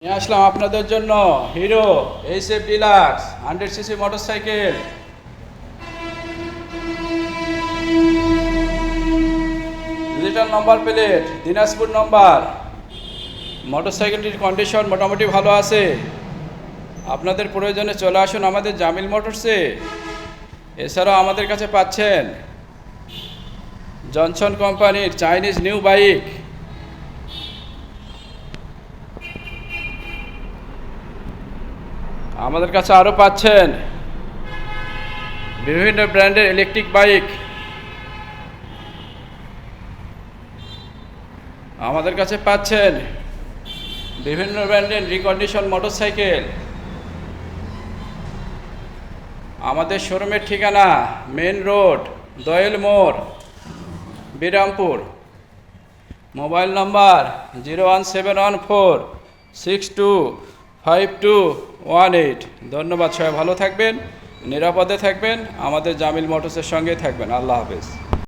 নিয়ে আসলাম আপনাদের জন্য Hero HF deluxe 100 CC motorcycle. Digital number plate, Dinajpur number. মোটরসাইকেলটির কন্ডিশন মোটামুটি ভালো আছে। আপনাদের প্রয়োজনে চলে আসুন আমাদের জামিল মোটরসে। এছাড়াও আমাদের কাছে পাচ্ছেন জনসন কোম্পানির চাইনিজ নিউ বাইক। আমাদের কাছে আরও পাচ্ছেন বিভিন্ন ব্র্যান্ডের ইলেকট্রিক বাইক। আমাদের কাছে পাচ্ছেন বিভিন্ন ব্র্যান্ডের রিকন্ডিশন মোটরসাইকেল। আমাদের শোরুমের ঠিকানা মেন রোড, দোয়েল মোড়, বিরামপুর। মোবাইল নম্বর 01714625218। ধন্যবাদ, সবাই ভালো থাকবেন, নিরাপদে থাকবেন, আমাদের জামিল মোটরসের সঙ্গেই থাকবেন। আল্লাহ হাফেজ।